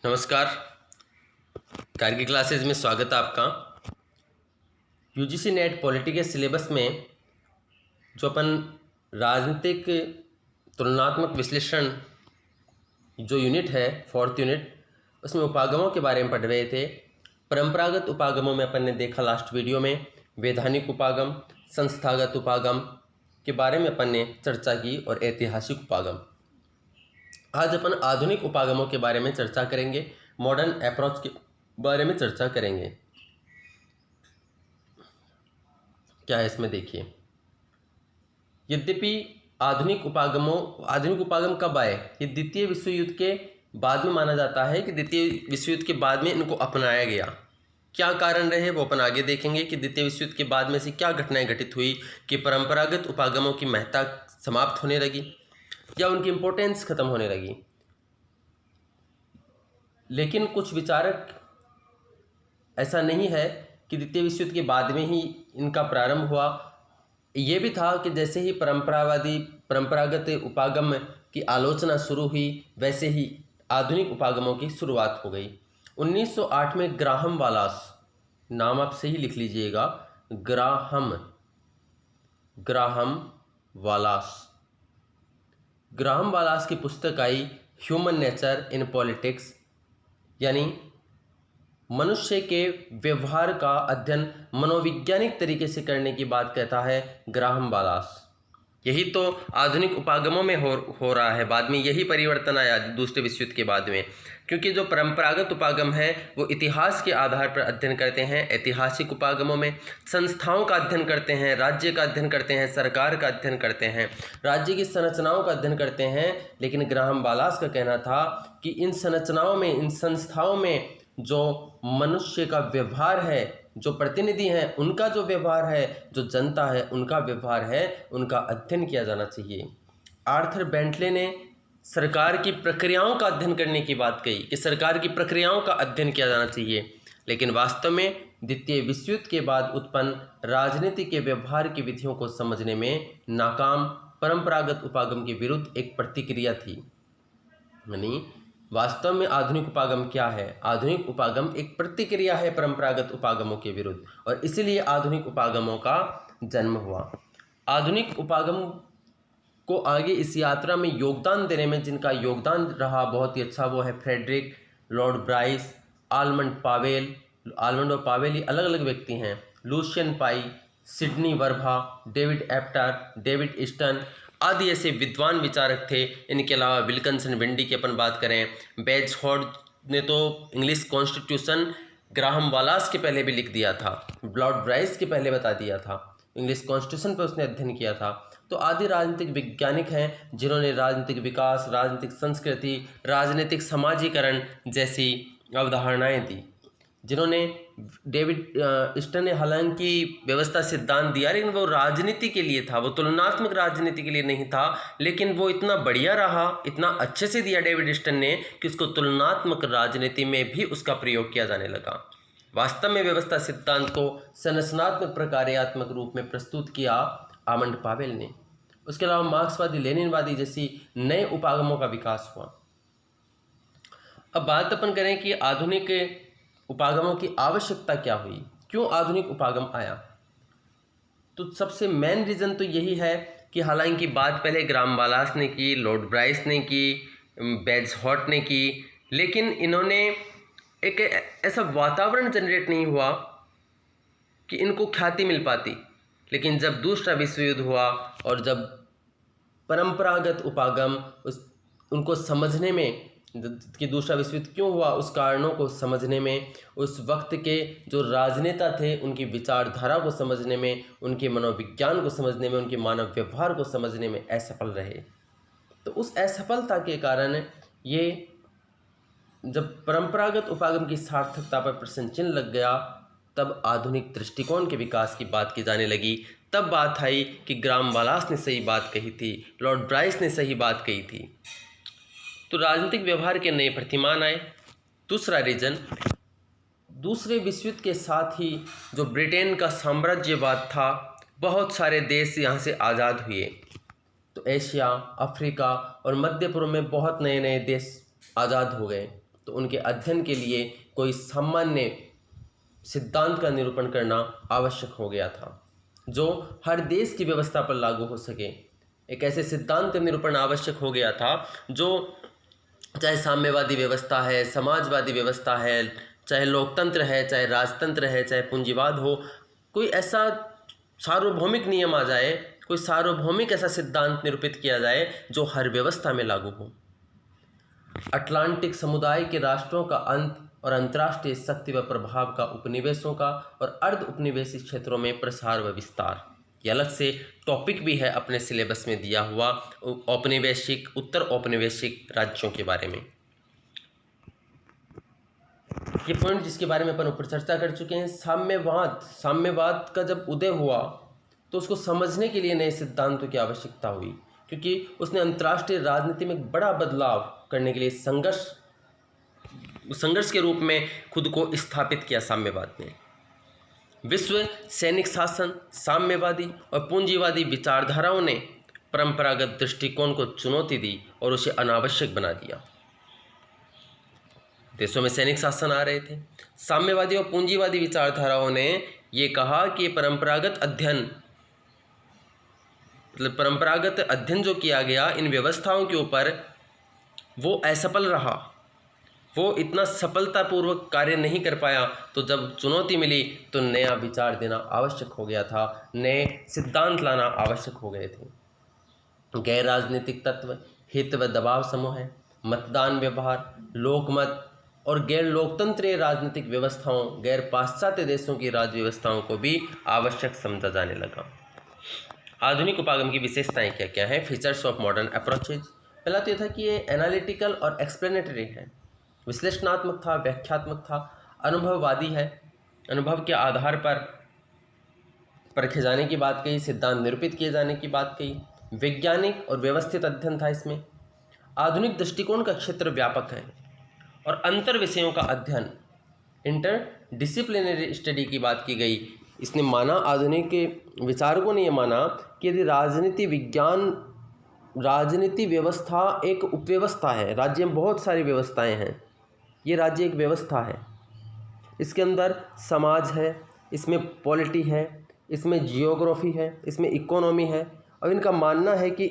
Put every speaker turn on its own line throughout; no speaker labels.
नमस्कार। कारगिल क्लासेज में स्वागत है आपका। यूजीसी नेट पॉलिटी के सिलेबस में जो अपन राजनीतिक तुलनात्मक विश्लेषण जो यूनिट है, फोर्थ यूनिट, उसमें उपागमों के बारे में पढ़ रहे थे। परंपरागत उपागमों में अपन ने देखा लास्ट वीडियो में वैधानिक उपागम, संस्थागत उपागम के बारे में अपन ने चर्चा की और ऐतिहासिक उपागम। आज अपन आधुनिक उपागमों के बारे में चर्चा करेंगे, मॉडर्न अप्रोच के बारे में चर्चा करेंगे। क्या है इसमें देखिए। यद्यपि आधुनिक उपागम कब आए? ये द्वितीय विश्व युद्ध के बाद में माना जाता है कि द्वितीय विश्व युद्ध के बाद में इनको अपनाया गया। क्या कारण रहे वो अपन आगे देखेंगे कि द्वितीय विश्व युद्ध के बाद में से क्या घटनाएं घटित हुई कि परंपरागत उपागमों की महत्ता समाप्त होने लगी या उनकी इम्पोर्टेंस खत्म होने लगी। लेकिन कुछ विचारक ऐसा नहीं है कि द्वितीय विश्व युद्ध के बाद में ही इनका प्रारंभ हुआ। ये भी था कि जैसे ही परंपरागत उपागम की आलोचना शुरू हुई वैसे ही आधुनिक उपागमों की शुरुआत हो गई। 1908 में ग्राहम वालास, नाम आप सही लिख लीजिएगा, ग्राहम वालास की पुस्तक आई ह्यूमन नेचर इन पॉलिटिक्स, यानी मनुष्य के व्यवहार का अध्ययन मनोवैज्ञानिक तरीके से करने की बात कहता है ग्राहम वालास। यही तो आधुनिक उपागमों में हो रहा है। बाद में यही परिवर्तन आया दूसरे विश्व युद्ध के बाद में, क्योंकि जो परंपरागत उपागम है वो इतिहास के आधार पर अध्ययन करते हैं। ऐतिहासिक उपागमों में संस्थाओं का अध्ययन करते हैं, राज्य का अध्ययन करते हैं, सरकार का अध्ययन करते हैं, राज्य की संरचनाओं का अध्ययन करते हैं। लेकिन ग्राहम वालास का कहना था कि इन संरचनाओं में, इन संस्थाओं में जो मनुष्य का व्यवहार है, जो प्रतिनिधि हैं उनका जो व्यवहार है, जो जनता है उनका व्यवहार है, उनका अध्ययन किया जाना चाहिए। आर्थर बेंटले ने सरकार की प्रक्रियाओं का अध्ययन करने की बात कही कि सरकार की प्रक्रियाओं का अध्ययन किया जाना चाहिए। लेकिन वास्तव में द्वितीय विश्व युद्ध के बाद उत्पन्न राजनीति के व्यवहार की विधियों को समझने में नाकाम परंपरागत उपागम के विरुद्ध एक प्रतिक्रिया थी। यानी वास्तव में आधुनिक उपागम क्या है? आधुनिक उपागम एक प्रतिक्रिया है परंपरागत उपागमों के विरुद्ध, और इसीलिए आधुनिक उपागमों का जन्म हुआ। आधुनिक उपागम को आगे इस यात्रा में योगदान देने में जिनका योगदान रहा बहुत ही अच्छा, वो है फ्रेडरिक, लॉर्ड ब्राइस, आलमंड और पावेल, ये अलग अलग व्यक्ति हैं। लूशियन पाई, सिडनी वर्भा, डेविड एप्टर, डेविड ईस्टन आदि ऐसे विद्वान विचारक थे। इनके अलावा विल्किंसन वेंडी की अपन बात करें, बेजफोर्ड ने तो इंग्लिश कॉन्स्टिट्यूशन ग्राहम वालास के पहले भी लिख दिया था, लॉर्ड ब्राइस के पहले बता दिया था, इंग्लिश कॉन्स्टिट्यूशन पर उसने अध्ययन किया था। तो आदि राजनीतिक वैज्ञानिक हैं जिन्होंने राजनीतिक विकास, राजनीतिक संस्कृति, राजनीतिक समाजीकरण जैसी अवधारणाएं दी, जिन्होंने डेविड ईस्टन ने हालांकि व्यवस्था सिद्धांत दिया, लेकिन वो राजनीति के लिए था, वो तुलनात्मक राजनीति के लिए नहीं था। लेकिन वो इतना बढ़िया रहा, इतना अच्छे से दिया डेविड ईस्टन ने कि उसको तुलनात्मक राजनीति में भी उसका प्रयोग किया जाने लगा। वास्तव में व्यवस्था सिद्धांत को संरचनात्मक प्रकार्यात्मक रूप में प्रस्तुत किया आमंड पावेल ने। उसके अलावा मार्क्सवादी, लेनिनवादी जैसी नए उपागमों का विकास हुआ। अब बात अपन करें कि आधुनिक उपागमों की आवश्यकता क्या हुई, क्यों आधुनिक उपागम आया। तो सबसे मेन रीज़न तो यही है कि हालांकि बात पहले ग्राहम वालास ने की, लॉर्ड ब्राइस ने की, बेजहॉट ने की, लेकिन इन्होंने एक ऐसा वातावरण जनरेट नहीं हुआ कि इनको ख्याति मिल पाती। लेकिन जब दूसरा विश्व युद्ध हुआ और जब परंपरागत उपागम उनको समझने में कि दूसरा विश्व युद्ध क्यों हुआ, उस कारणों को समझने में, उस वक्त के जो राजनेता थे उनकी विचारधारा को समझने में, उनके मनोविज्ञान को समझने में, उनके मानव व्यवहार को समझने में असफल रहे। तो उस असफलता के कारण ये जब परंपरागत उपागम की सार्थकता पर प्रश्न चिन्ह लग गया, तब आधुनिक दृष्टिकोण के विकास की बात की जाने लगी। तब बात आई कि ग्राहम वालास ने सही बात कही थी, लॉर्ड ब्राइस ने सही बात कही थी। तो राजनीतिक व्यवहार के नए प्रतिमान आए। दूसरा रीजन, दूसरे विश्व युद्ध के साथ ही जो ब्रिटेन का साम्राज्यवाद था, बहुत सारे देश यहाँ से आज़ाद हुए। तो एशिया, अफ्रीका और मध्य पूर्व में बहुत नए नए देश आज़ाद हो गए। तो उनके अध्ययन के लिए कोई सामान्य सिद्धांत का निरूपण करना आवश्यक हो गया था जो हर देश की व्यवस्था पर लागू हो सके। एक ऐसे सिद्धांत का निरूपण आवश्यक हो गया था जो चाहे साम्यवादी व्यवस्था है, समाजवादी व्यवस्था है, चाहे लोकतंत्र है, चाहे राजतंत्र है, चाहे पूंजीवाद हो, कोई ऐसा सार्वभौमिक नियम आ जाए, कोई सार्वभौमिक ऐसा सिद्धांत निरूपित किया जाए जो हर व्यवस्था में लागू हो। अटलांटिक समुदाय के राष्ट्रों का अंत और अंतर्राष्ट्रीय शक्ति व प्रभाव का उपनिवेशों का और अर्ध उपनिवेशी क्षेत्रों में प्रसार व विस्तार, ये अलग से टॉपिक भी है अपने सिलेबस में दिया हुआ, औपनिवेशिक, उत्तर औपनिवेशिक राज्यों के बारे में। ये पॉइंट जिसके बारे में अपन ऊपर चर्चा कर चुके हैं। साम्यवाद का जब उदय हुआ तो उसको समझने के लिए नए सिद्धांतों की आवश्यकता हुई, क्योंकि उसने अंतर्राष्ट्रीय राजनीति में एक बड़ा बदलाव करने के लिए संघर्ष के रूप में खुद को स्थापित किया। साम्यवाद ने विश्व सैनिक शासन, साम्यवादी और पूंजीवादी विचारधाराओं ने परंपरागत दृष्टिकोण को चुनौती दी और उसे अनावश्यक बना दिया। देशों में सैनिक शासन आ रहे थे। साम्यवादी और पूंजीवादी विचारधाराओं ने ये कहा कि परंपरागत अध्ययन जो किया गया इन व्यवस्थाओं के ऊपर वो असफल रहा, वो इतना सफलतापूर्वक कार्य नहीं कर पाया। तो जब चुनौती मिली तो नया विचार देना आवश्यक हो गया था, नए सिद्धांत लाना आवश्यक हो गए थे। गैर राजनीतिक तत्व, हित व दबाव समूह है, मतदान व्यवहार, लोकमत और गैर लोकतंत्रीय राजनीतिक व्यवस्थाओं, गैर पाश्चात्य देशों की राज्य व्यवस्थाओं को भी आवश्यक समझा जाने लगा। आधुनिक उपागम की विशेषताएं क्या क्या है? Features of modern approaches. पहला तो यह था कि ये एनालिटिकल और एक्सप्लेनेटरी है, विश्लेषणात्मक था, व्याख्यात्मक था, अनुभववादी है, अनुभव के आधार पर परखे जाने की बात कही, सिद्धांत निरूपित किए जाने की बात कही, वैज्ञानिक और व्यवस्थित अध्ययन था इसमें। आधुनिक दृष्टिकोण का क्षेत्र व्यापक है और अंतर विषयों का अध्ययन, इंटर डिसिप्लिनरी स्टडी की बात की गई। इसने माना, आधुनिक विचारकों ने यह माना कि यदि राजनीति व्यवस्था एक उपव्यवस्था है, राज्य में बहुत सारी व्यवस्थाएं हैं, ये राज्य एक व्यवस्था है, इसके अंदर समाज है, इसमें पॉलिटी है, इसमें जियोग्राफी है, इसमें इकोनॉमी है, और इनका मानना है कि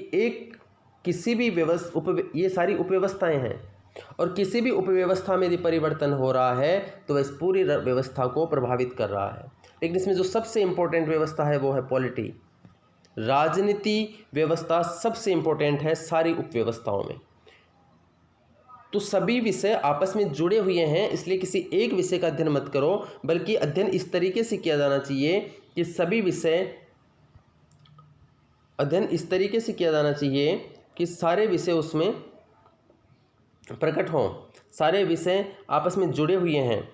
किसी भी ये सारी उपव्यवस्थाएं हैं और किसी भी उपव्यवस्था में यदि परिवर्तन हो रहा है तो वह इस पूरी व्यवस्था को प्रभावित कर रहा है। लेकिन इसमें जो सबसे इम्पोर्टेंट व्यवस्था है वो है पॉलिटी। राजनीति व्यवस्था सबसे इम्पोर्टेंट है सारी उपव्यवस्थाओं में। तो सभी विषय आपस में जुड़े हुए हैं, इसलिए किसी एक विषय का अध्ययन मत करो, बल्कि अध्ययन इस तरीके से किया जाना चाहिए कि सभी विषय अध्ययन इस तरीके से किया जाना चाहिए कि सारे विषय उसमें प्रकट हों, सारे विषय आपस में जुड़े हुए हैं।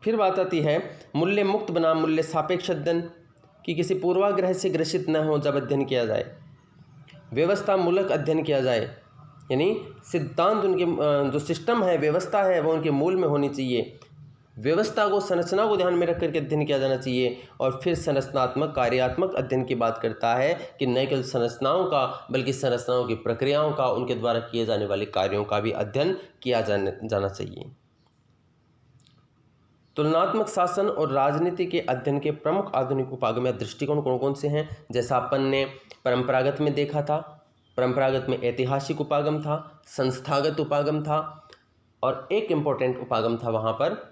फिर बात आती है मूल्य मुक्त बनाम मूल्य सापेक्ष अध्ययन, कि किसी पूर्वाग्रह से ग्रसित न हो जब अध्ययन किया जाए, व्यवस्था मूलक अध्ययन किया जाए, यानी सिद्धांत उनके जो सिस्टम है, व्यवस्था है, वो उनके मूल में होनी चाहिए। व्यवस्था को, संरचना को ध्यान में रख करके अध्ययन किया जाना चाहिए। और फिर संरचनात्मक कार्यात्मक अध्ययन की बात करता है कि न केवल संरचनाओं का बल्कि संरचनाओं की प्रक्रियाओं का, उनके द्वारा किए जाने वाले कार्यों का भी अध्ययन किया जाना चाहिए। तुलनात्मक शासन और राजनीति के अध्ययन के प्रमुख आधुनिक उपागम दृष्टिकोण कौन कौन से हैं? जैसा अपन ने परंपरागत में देखा था, परंपरागत में ऐतिहासिक उपागम था, संस्थागत उपागम था, और एक इम्पोर्टेंट उपागम था वहाँ पर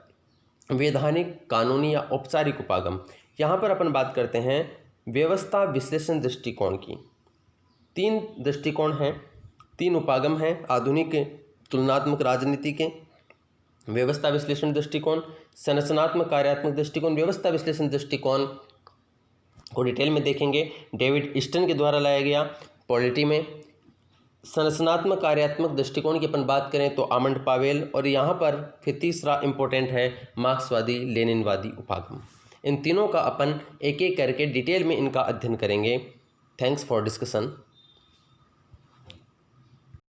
वैधानिक, कानूनी या औपचारिक उपागम। यहाँ पर अपन बात करते हैं व्यवस्था विश्लेषण दृष्टिकोण की। 3 दृष्टिकोण हैं, 3 उपागम हैं आधुनिक तुलनात्मक राजनीति के। व्यवस्था विश्लेषण दृष्टिकोण, संरचनात्मक कार्यात्मक दृष्टिकोण। व्यवस्था विश्लेषण दृष्टिकोण को डिटेल में देखेंगे, डेविड ईस्टन के द्वारा लाया गया पॉलिटी में। संरचनात्मक कार्यात्मक दृष्टिकोण की अपन बात करें तो आमंड पावेल, और यहाँ पर फिर तीसरा इम्पोर्टेंट है मार्क्सवादी लेनिनवादी उपागम। इन तीनों का अपन एक एक करके डिटेल में इनका अध्ययन करेंगे। Thanks for discussion.